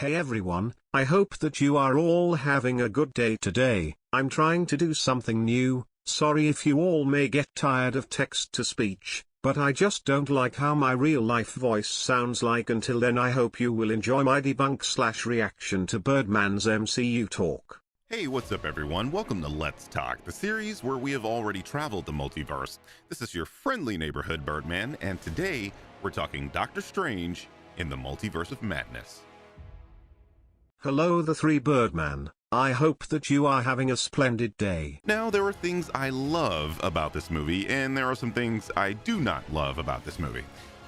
Hey everyone, I hope that you are all having a good day today. I'm trying to do something new. Sorry if you all may get tired of text-to-speech, but I just don't like how my real-life voice sounds like. Until then, I hope you will enjoy my debunk/reaction to Birdman's MCU talk. Hey, what's up everyone? Welcome to Let's Talk, the series where we have already traveled the multiverse. This is your friendly neighborhood Birdman, and today we're talking Doctor Strange in the Multiverse of Madness. Hello The3birdman, I hope that you are having a splendid day. Now, there are things I love about this movie, and there are some things I do not love about this movie.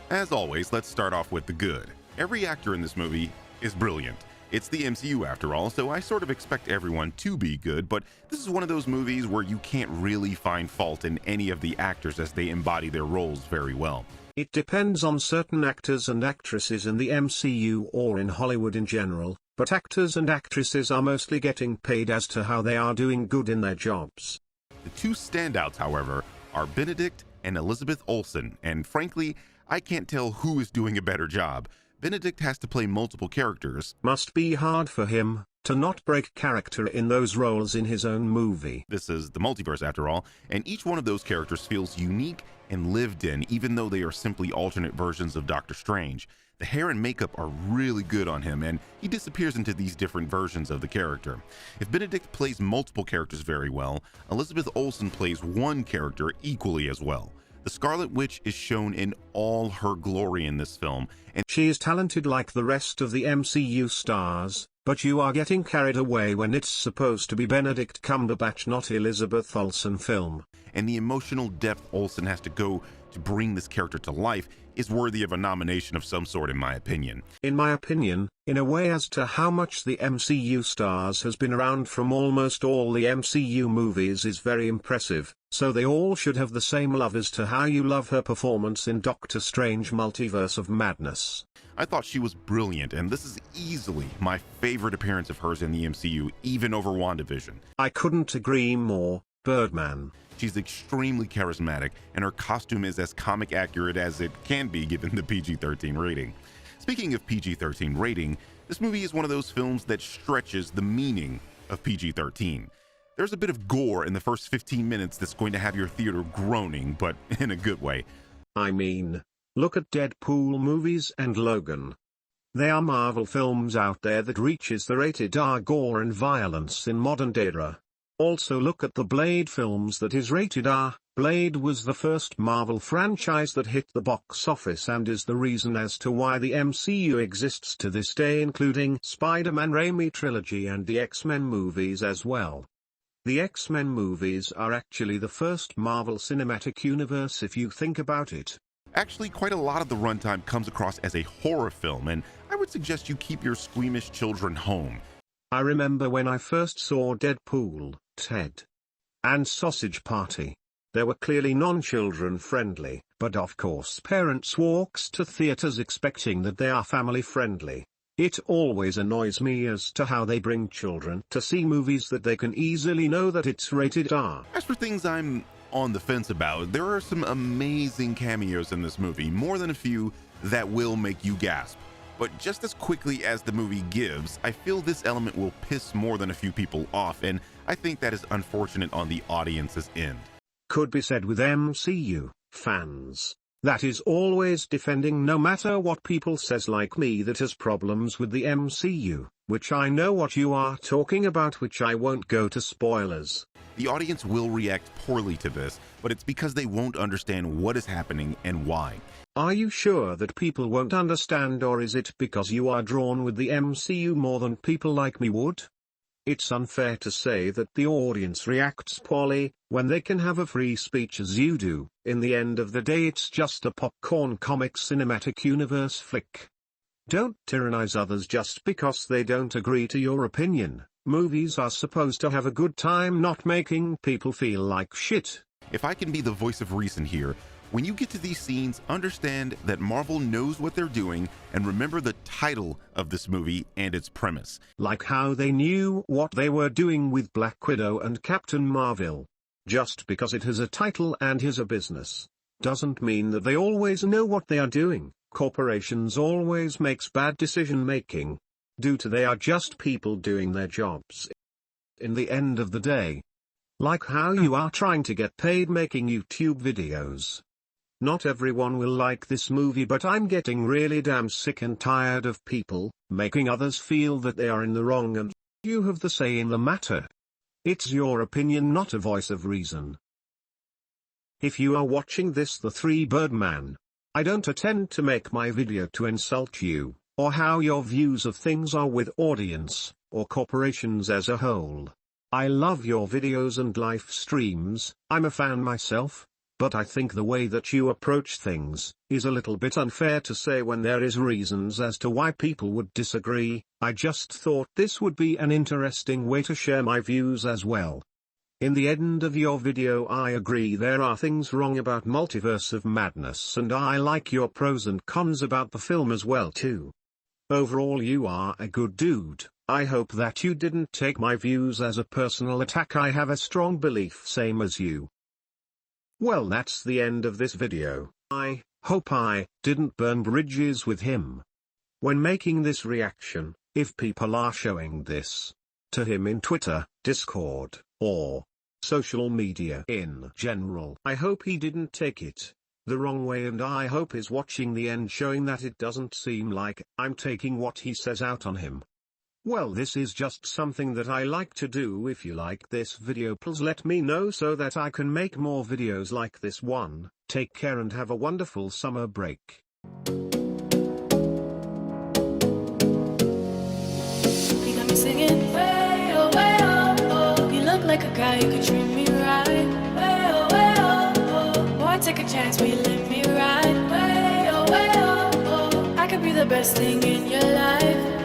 As always, let's start off with the good. Every actor in this movie is brilliant. It's the MCU after all, so I sort of expect everyone to be good, but this is one of those movies where you can't really find fault in any of the actors as they embody their roles very well. It depends on certain actors and actresses in the MCU or in Hollywood in general, but actors and actresses are mostly getting paid as to how they are doing good in their jobs. The two standouts, however, are Benedict and Elizabeth Olsen, and frankly, I can't tell who is doing a better job. Benedict has to play multiple characters. Must be hard for him to not break character in those roles in his own movie. This is the multiverse after all, and each one of those characters feels unique and lived in, even though they are simply alternate versions of Doctor Strange. The hair and makeup are really good on him, and he disappears into these different versions of the character. If Benedict plays multiple characters very well, Elizabeth Olsen plays one character equally as well. The Scarlet Witch is shown in all her glory in this film, and she is talented like the rest of the MCU stars, but you are getting carried away when it's supposed to be Benedict Cumberbatch, not Elizabeth Olsen film. And the emotional depth Olsen has to go to bring this character to life is worthy of a nomination of some sort in my opinion. In my opinion, in a way, as to how much the MCU stars has been around from almost all the MCU movies is very impressive, so they all should have the same love as to how you love her performance in Doctor Strange Multiverse of Madness. I thought she was brilliant, and this is easily my favorite appearance of hers in the MCU, even over WandaVision. I couldn't agree more, Birdman. She's extremely charismatic, and her costume is as comic accurate as it can be given the PG-13 rating. Speaking of PG-13 rating, this movie is one of those films that stretches the meaning of PG-13. There's a bit of gore in the first 15 minutes that's going to have your theater groaning, but in a good way. I mean, look at Deadpool movies and Logan. They are Marvel films out there that reaches the rated R gore and violence in modern era. Also look at the Blade films that is rated R. Blade was the first Marvel franchise that hit the box office and is the reason as to why the MCU exists to this day, including Spider-Man Raimi trilogy and the X-Men movies as well. The X-Men movies are actually the first Marvel Cinematic Universe if you think about it. Actually, quite a lot of the runtime comes across as a horror film, and I would suggest you keep your squeamish children home. I remember when I first saw Deadpool, Ted, and Sausage Party. They were clearly non-children friendly, but of course parents walks to theaters expecting that they are family friendly. It always annoys me as to how they bring children to see movies that they can easily know that it's rated R. As for things I'm on the fence about, there are some amazing cameos in this movie, more than a few that will make you gasp. But just as quickly as the movie gives, I feel this element will piss more than a few people off, and I think that is unfortunate on the audience's end. Could be said with MCU fans. That is always defending no matter what people says, like me that has problems with the MCU, which I know what you are talking about, which I won't go to spoilers. The audience will react poorly to this, but it's because they won't understand what is happening and why. Are you sure that people won't understand, or is it because you are drawn with the MCU more than people like me would? It's unfair to say that the audience reacts poorly, when they can have a free speech as you do. In the end of the day, it's just a popcorn comic cinematic universe flick. Don't tyrannize others just because they don't agree to your opinion. Movies are supposed to have a good time, not making people feel like shit. If I can be the voice of reason here, when you get to these scenes, understand that Marvel knows what they're doing, and remember the title of this movie and its premise. Like how they knew what they were doing with Black Widow and Captain Marvel. Just because it has a title and is a business, doesn't mean that they always know what they are doing. Corporations always makes bad decision making. due to they are just people doing their jobs in the end of the day. Like how you are trying to get paid making YouTube videos. Not everyone will like this movie, but I'm getting really damn sick and tired of people making others feel that they are in the wrong and you have the say in the matter. It's your opinion, not a voice of reason. If you are watching this The3birdman, I don't intend to make my video to insult you, or how your views of things are with audience, or corporations as a whole. I love your videos and live streams, I'm a fan myself, but I think the way that you approach things is a little bit unfair to say when there is reasons as to why people would disagree. I just thought this would be an interesting way to share my views as well. In the end of your video I agree there are things wrong about Multiverse of Madness, and I like your pros and cons about the film as well too. Overall you are a good dude. I hope that you didn't take my views as a personal attack. I have a strong belief same as you. Well, that's the end of this video. I hope I didn't burn bridges with him. When making this reaction, if people are showing this to him in Twitter, Discord, or social media in general, I hope he didn't take it the wrong way, and I hope he's watching the end showing that it doesn't seem like I'm taking what he says out on him. Well, this is just something that I like to do. If you like this video, please let me know so that I can make more videos like this one. Take care and have a wonderful summer break. You got me singing, way oh, oh. You look like a guy who could treat me right. Way oh. Boy, take a chance, will you let me ride? Way oh. I could be the best thing in your life.